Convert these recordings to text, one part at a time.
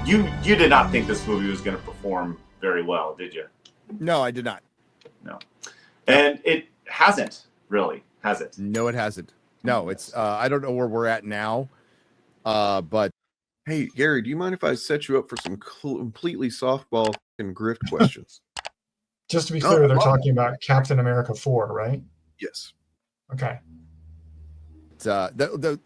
You did not think this movie was going to perform very well, did you? No, I did not. No. And it hasn't, really, has it? No, it hasn't. No, it's I don't know where we're at now. But hey, Gary, do you mind if I set you up for some completely softball and grift questions? Just to be clear, they're talking about Captain America 4, right? Yes. Okay. The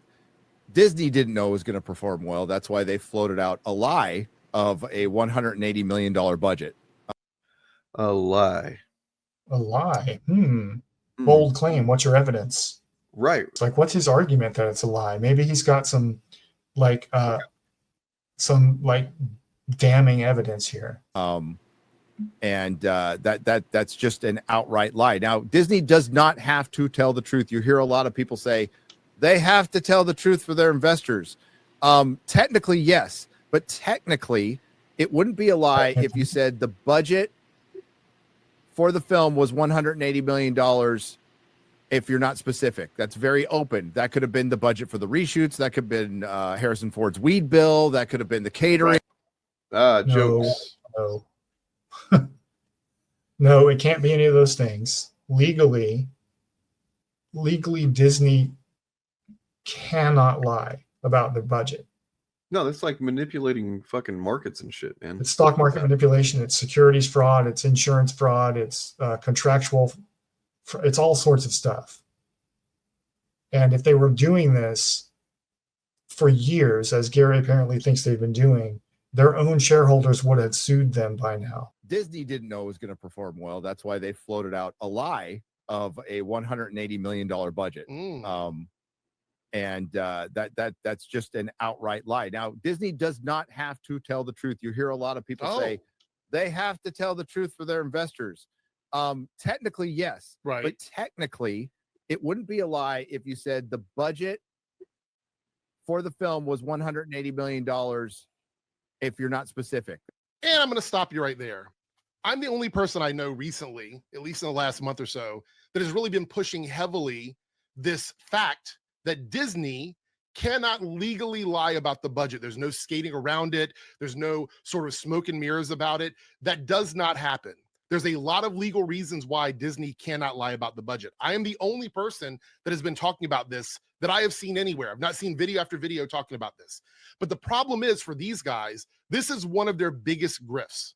Disney didn't know it was going to perform well. That's why they floated out a lie of a $180 million budget. A lie. A lie. Bold claim. What's your evidence? Right. It's like, what's his argument that it's a lie? Maybe he's got some damning evidence here. And that's just an outright lie. Now, Disney does not have to tell the truth. You hear a lot of people say they have to tell the truth for their investors. Technically, yes, but technically, it wouldn't be a lie if you said the budget for the film was $180 million. If you're not specific, that's very open. That could have been the budget for the reshoots. That could have been Harrison Ford's weed bill. That could have been the catering. Jokes. No. No, it can't be any of those things. Legally, Disney cannot lie about their budget. No, that's like manipulating fucking markets and shit, man. It's stock market manipulation. It's securities fraud. It's insurance fraud. It's contractual. It's all sorts of stuff. And if they were doing this for years, as Gary apparently thinks they've been doing, their own shareholders would have sued them by now. Disney didn't know it was going to perform well. That's why they floated out a lie of a $180 million budget. And that's just an outright lie. Now, Disney does not have to tell the truth. You hear a lot of people say they have to tell the truth for their investors. Technically, yes, right. But technically, it wouldn't be a lie if you said the budget for the film was $180 million. If you're not specific. And I'm going to stop you right there. I'm the only person I know recently, at least in the last month or so, that has really been pushing heavily this fact that Disney cannot legally lie about the budget. There's no skating around it. There's no sort of smoke and mirrors about it. That does not happen. There's a lot of legal reasons why Disney cannot lie about the budget. I am the only person that has been talking about this that I have seen anywhere. I've not seen video after video talking about this. But the problem is for these guys, this is one of their biggest grifts.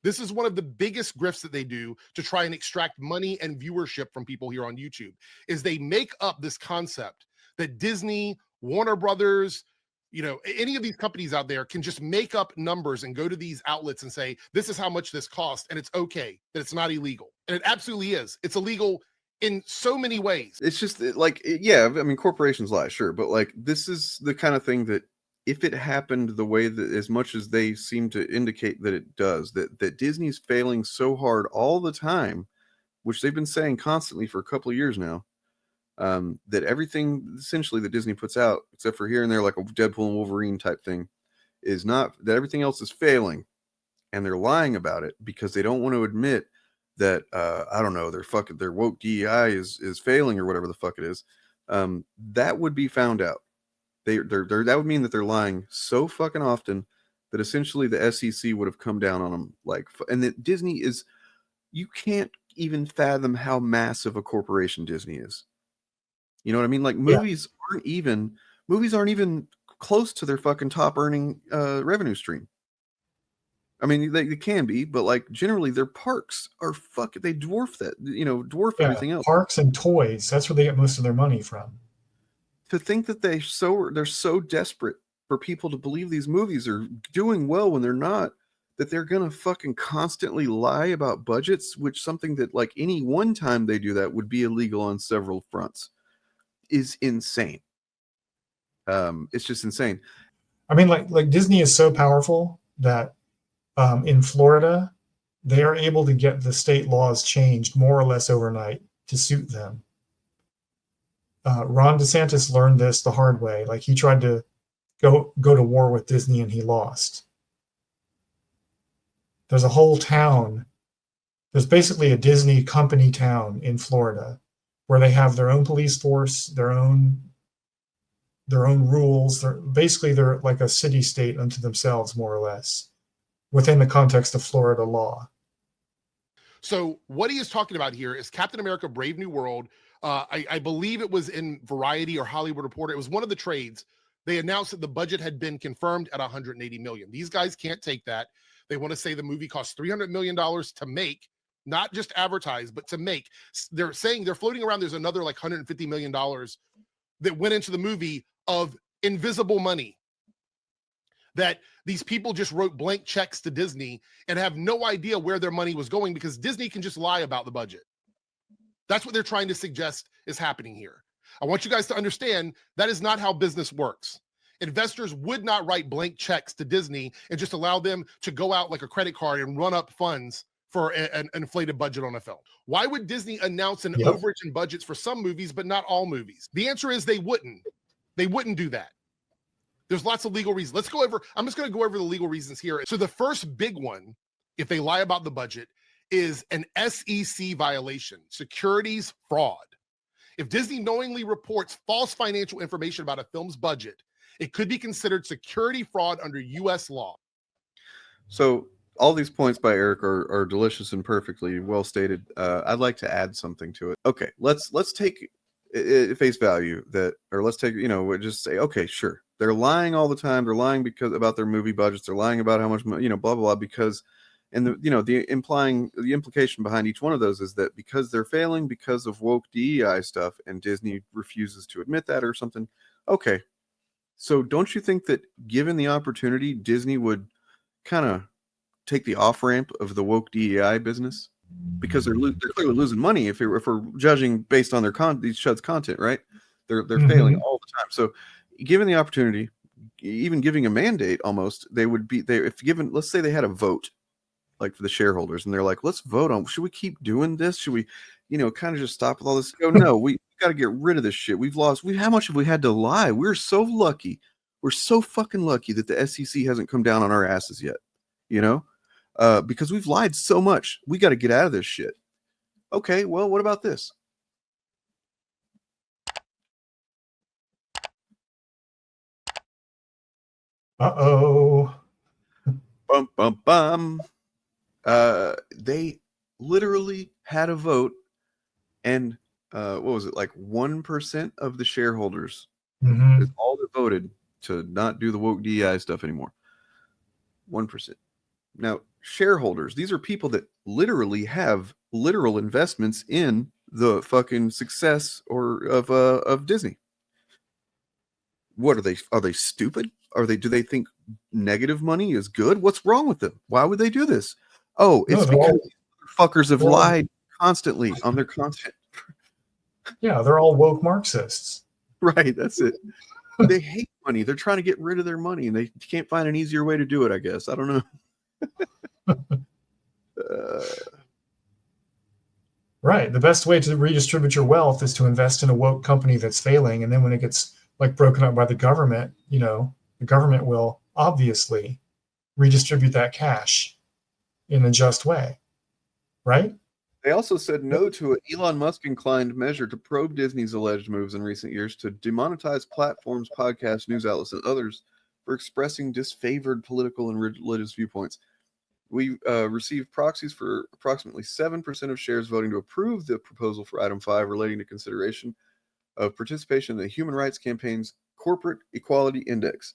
This is one of the biggest grifts that they do to try and extract money and viewership from people here on YouTube, is they make up this concept that Disney, Warner Brothers, any of these companies out there can just make up numbers and go to these outlets and say, this is how much this costs, and it's okay, that it's not illegal. And it absolutely is. It's illegal in so many ways. It's just like, yeah, I mean, corporations lie, sure. But like, this is the kind of thing that if it happened the way that, as much as they seem to indicate that it does, that Disney's failing so hard all the time, which they've been saying constantly for a couple of years now, that everything essentially that Disney puts out, except for here and there, like a Deadpool and Wolverine type thing, is not, that everything else is failing, and they're lying about it because they don't want to admit that I don't know, their woke DEI is failing or whatever the fuck it is. That would be found out. That would mean that they're lying so fucking often that essentially the SEC would have come down on them. And that Disney is, you can't even fathom how massive a corporation Disney is. You know what I mean? Like movies aren't even close to their fucking top earning revenue stream. I mean, they can be, but like generally their parks are they dwarf that, dwarf everything else. Parks and toys, that's where they get most of their money from. To think that they're so desperate for people to believe these movies are doing well when they're not, that they're gonna fucking constantly lie about budgets, which something that like any one time they do that would be illegal on several fronts, is insane. It's just insane. I mean, like Disney is so powerful that in Florida, they are able to get the state laws changed more or less overnight to suit them. Ron DeSantis learned this the hard way. Like he tried to go to war with Disney and he lost. There's a whole town. There's basically a Disney company town in Florida where they have their own police force, their own their own rules. They're like a city state unto themselves, more or less, within the context of Florida law. So what he is talking about here is Captain America: Brave New World. I believe it was in Variety or Hollywood Reporter. It was one of the trades. They announced that the budget had been confirmed at 180 million. These guys can't take that. They want to say the movie cost $300 million to make, not just advertise, but to make. They're saying they're floating around. There's another like $150 million that went into the movie of invisible money, that these people just wrote blank checks to Disney and have no idea where their money was going because Disney can just lie about the budget. That's what they're trying to suggest is happening here. I want you guys to understand that is not how business works. Investors would not write blank checks to Disney and just allow them to go out like a credit card and run up funds for an inflated budget on a film. Why would Disney announce an overage in budgets for some movies, but not all movies? The answer is they wouldn't. They wouldn't do that. There's lots of legal reasons. I'm just going to go over the legal reasons here. So the first big one, if they lie about the budget, is an SEC violation, securities fraud. If Disney knowingly reports false financial information about a film's budget, it could be considered security fraud under U.S. law. So all these points by Eric are delicious and perfectly well stated. I'd like to add something to it. Okay, let's take it face value let's take, just say, okay, sure. They're lying all the time. They're lying because about their movie budgets. They're lying about how much, blah, blah, blah, because, and the implication behind each one of those is that because they're failing because of woke DEI stuff and Disney refuses to admit that or something. Okay. So don't you think that given the opportunity, Disney would kind of take the off ramp of the woke DEI business? Because they're clearly losing money if we're judging based on their these Shud's content, right? They're failing all the time. So given the opportunity, even giving a mandate, almost let's say they had a vote, like for the shareholders, and they're like, let's vote on, should we keep doing this? Should we, kind of just stop with all this? Go, no, we got to get rid of this shit. How much have we had to lie? We're so lucky. We're so fucking lucky that the SEC hasn't come down on our asses yet, because we've lied so much. We got to get out of this shit. Okay, well, what about this? Uh-oh. Bum, bum, bum. They literally had a vote, and what was it, like 1% of the shareholders is all that voted to not do the woke DEI stuff anymore. 1%. Now, shareholders, these are people that literally have literal investments in the fucking success of Disney. What are they? Are they stupid? Do they think negative money is good? What's wrong with them? Why would they do this? Oh, it's because these fuckers have lied constantly on their content. Yeah, they're all woke Marxists. Right, that's it. They hate money. They're trying to get rid of their money, and they can't find an easier way to do it, I guess. I don't know. Right. The best way to redistribute your wealth is to invest in a woke company that's failing. And then when it gets like broken up by the government, the government will obviously redistribute that cash in a just way. Right? They also said no to an Elon Musk-inclined measure to probe Disney's alleged moves in recent years to demonetize platforms, podcasts, news outlets, and others for expressing disfavored political and religious viewpoints. We received proxies for approximately 7% of shares voting to approve the proposal for Item 5 relating to consideration of participation in the Human Rights Campaign's Corporate Equality Index.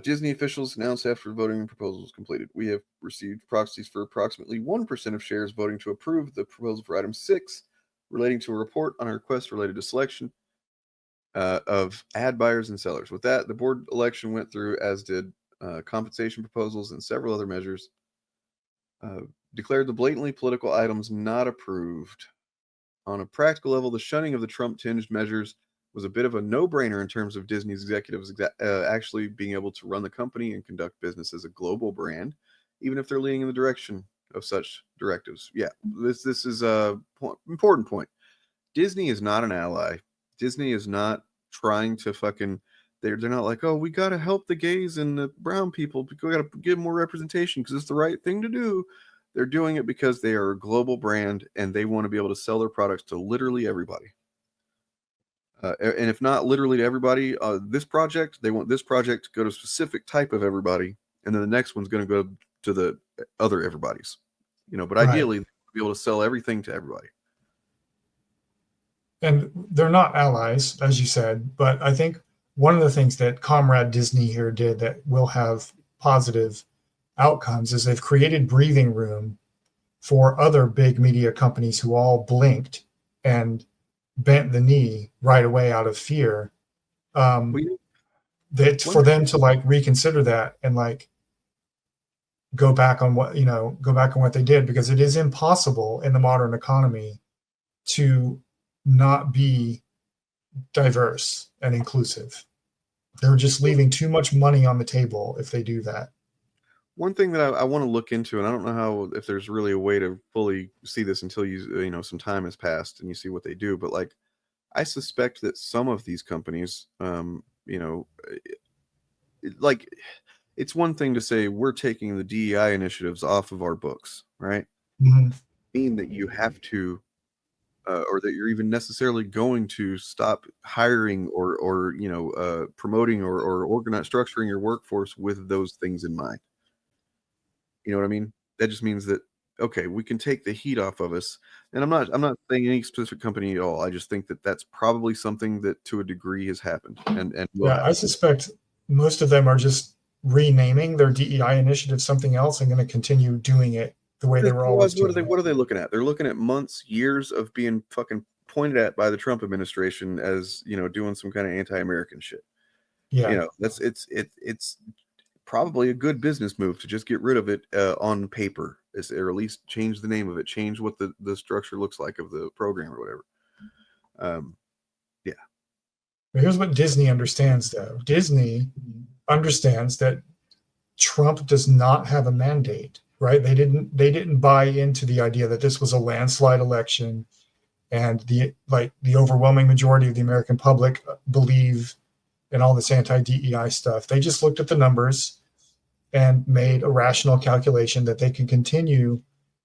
Disney officials announced after voting proposal was completed. We have received proxies for approximately 1% of shares voting to approve the proposal for Item 6 relating to a report on a request related to selection of ad buyers and sellers. With that, the board election went through, as did compensation proposals and several other measures. Declared the blatantly political items not approved. On a practical level, the shunning of the Trump-tinged measures was a bit of a no-brainer in terms of Disney's executives actually being able to run the company and conduct business as a global brand, even if they're leaning in the direction of such directives. Yeah, this is a important point. Disney is not an ally. Disney is not trying to fucking... They're not like, oh, we got to help the gays and the brown people. We got to give them more representation because it's the right thing to do. They're doing it because they are a global brand and they want to be able to sell their products to literally everybody. And if not literally to everybody, this project, they want this project to go to a specific type of everybody, and then the next one's going to go to the other everybody's, but Right. ideally be able to sell everything to everybody. And they're not allies, as you said, but I think one of the things that Comrade Disney here did that will have positive outcomes is they've created breathing room for other big media companies who all blinked and bent the knee right away out of fear. That for them to like reconsider that and like go back on what they did, because it is impossible in the modern economy to not be diverse and inclusive. They're just leaving too much money on the table if they do that. One thing that I want to look into, and I don't know if there's really a way to fully see this until some time has passed and you see what they do, but like I suspect that some of these companies, like it's one thing to say we're taking the DEI initiatives off of our books, right? Mm-hmm. Mean that you have to, or that you're even necessarily going to stop hiring or promoting or structuring your workforce with those things in mind. You know what I mean? That just means that, okay, we can take the heat off of us. And I'm not saying any specific company at all. I just think that that's probably something that to a degree has happened. And will Yeah, happen. I suspect most of them are just renaming their DEI initiative something else and going to continue doing it the way they were always doing it. What are they looking at? They're looking at months, years of being fucking pointed at by the Trump administration as, doing some kind of anti-American shit. Yeah. It's probably a good business move to just get rid of it on paper, or at least change the name of it, change what the structure looks like of the program or whatever. Yeah. But here's what Disney understands, though. Disney understands that Trump does not have a mandate, right? They didn't buy into the idea that this was a landslide election, and the overwhelming majority of the American public believe in all this anti-DEI stuff. They just looked at the numbers and made a rational calculation that they can continue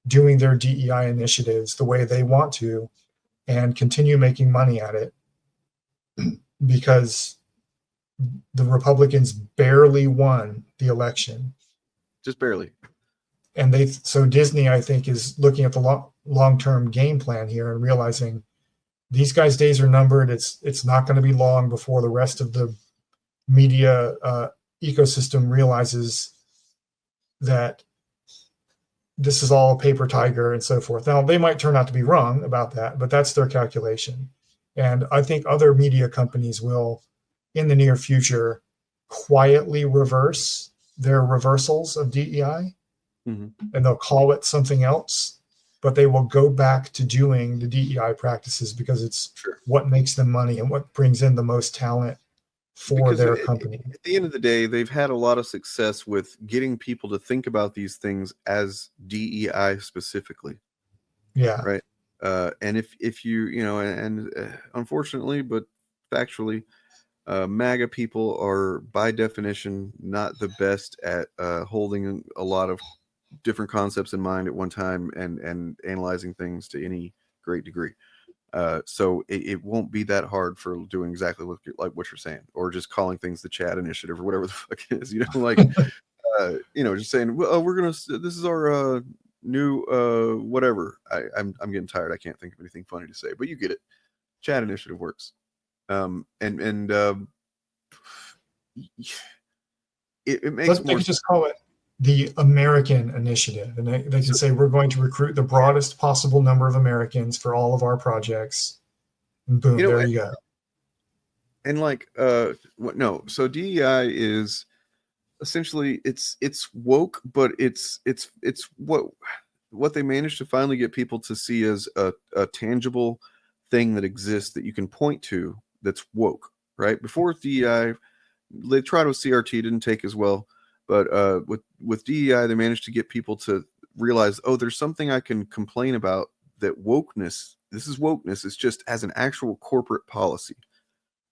doing their DEI initiatives the way they want to and continue making money at it because the Republicans barely won the election. Just barely. And so Disney, I think, is looking at the long-term game plan here and realizing these guys' days are numbered. It's not going to be long before the rest of the media ecosystem realizes that this is all a paper tiger and so forth. Now, they might turn out to be wrong about that, but that's their calculation. And I think other media companies will, in the near future, quietly reverse their reversals of DEI, and they'll call it something else, but they will go back to doing the DEI practices because it's what makes them money and what brings in the most talent for their company. At the end of the day, they've had a lot of success with getting people to think about these things as DEI specifically. Yeah. Right. And if you, unfortunately, but factually, MAGA people are by definition not the best at holding a lot of different concepts in mind at one time and analyzing things to any great degree. So it won't be that hard for doing exactly what you're saying, or just calling things the Chat Initiative or whatever the fuck it is, just saying, well, this is our new whatever. I'm getting tired. I can't think of anything funny to say, but you get it. Chat Initiative works. It makes They could just call it the American Initiative, and they can say we're going to recruit the broadest possible number of Americans for all of our projects, and boom, there you go. And so DEI is essentially it's woke, but it's what they managed to finally get people to see as a tangible thing that exists that you can point to that's woke, right? Before DEI, they tried with CRT, didn't take as well. But with DEI, they managed to get people to realize, oh, there's something I can complain about, that wokeness, this is wokeness, it's just as an actual corporate policy,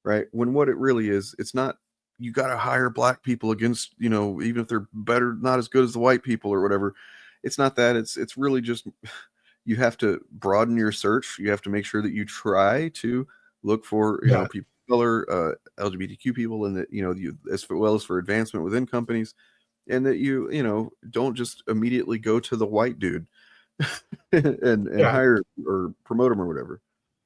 right? When what it really is, it's not, you got to hire black people against, even if they're better, not as good as the white people or whatever. It's not that. It's really just, you have to broaden your search. You have to make sure that you try to look for Yeah. people of color, LGBTQ people, and that you as well as for advancement within companies, and that you don't just immediately go to the white dude and Yeah. hire or promote him or whatever.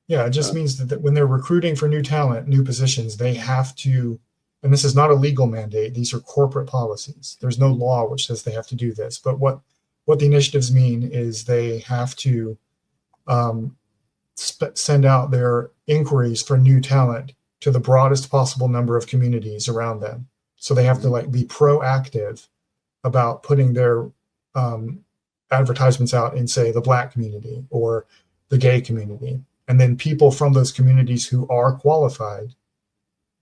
Yeah, it just means that when they're recruiting for new talent, new positions, they have to, and this is not a legal mandate, these are corporate policies. There's no law which says they have to do this. But what the initiatives mean is they have to send out their inquiries for new talent to the broadest possible number of communities around them. So they have to like be proactive about putting their advertisements out in, say, the Black community or the gay community. And then people from those communities who are qualified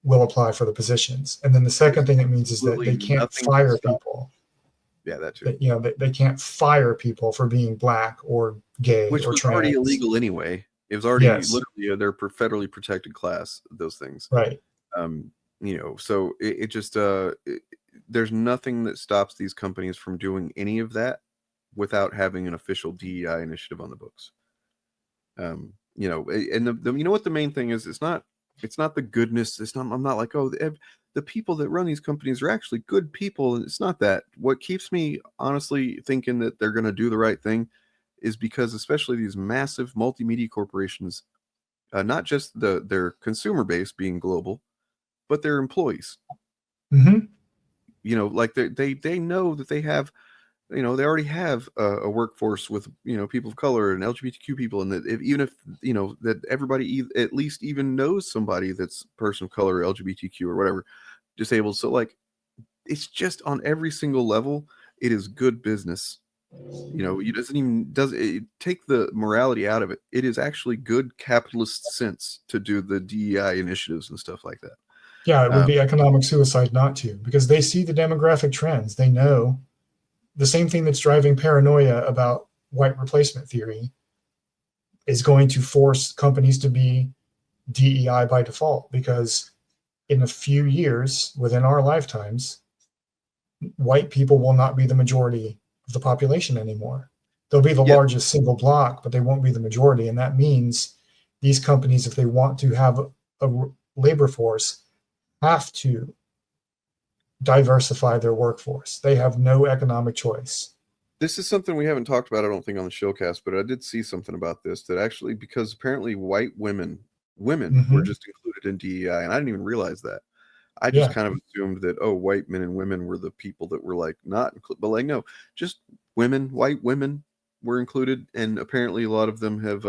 will apply for the positions. And then the second thing it means is that they can't fire people. Yeah, that too. They can't fire people for being Black or gay Which or was trans. already illegal anyway. It was already literally they're federally protected class, those things. Right. So it just there's nothing that stops these companies from doing any of that without having an official DEI initiative on the books. And what the main thing is, it's not the goodness. I'm not like, oh, the people that run these companies are actually good people. And it's not that. What keeps me honestly thinking that they're going to do the right thing is because especially these massive multimedia corporations, not just their consumer base being global, but their employees. Mm-hmm. Like they know that they have, they already have a workforce with people of color and LGBTQ people, and that even if that everybody at least even knows somebody that's person of color, LGBTQ or whatever, disabled. So like, it's just on every single level, it is good business. It take the morality out of it. It is actually good capitalist sense to do the DEI initiatives and stuff like that. Yeah, it would be economic suicide not to, because they see the demographic trends. They know the same thing that's driving paranoia about white replacement theory is going to force companies to be DEI by default, because in a few years, within our lifetimes, white people will not be the majority of the population anymore. They'll be the largest single block, but they won't be the majority. And that means these companies, if they want to have a labor force, have to diversify their workforce. They have no economic choice. This is something we haven't talked about, I don't think, on the Shillcast, but I did see something about this, that actually, because apparently white women were just included in DEI, and I didn't even realize that. I just kind of assumed that, white men and women were the people that were like not included, but like, no, just white women were included, and apparently a lot of them have,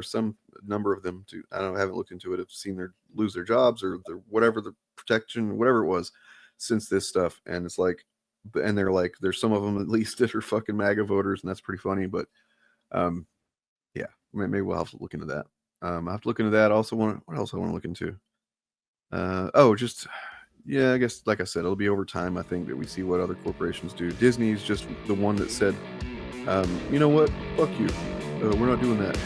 some number of them, I haven't looked into it, have seen lose their jobs or whatever the protection, whatever it was, since this stuff. And it's like, and they're like, there's some of them at least that are fucking MAGA voters, and that's pretty funny. But maybe we'll have to look into that. I have to look into that. Also, what else I want to look into? I guess, like I said, it'll be over time, I think, that we see what other corporations do. Disney's just the one that said, you know what, fuck you, we're not doing that.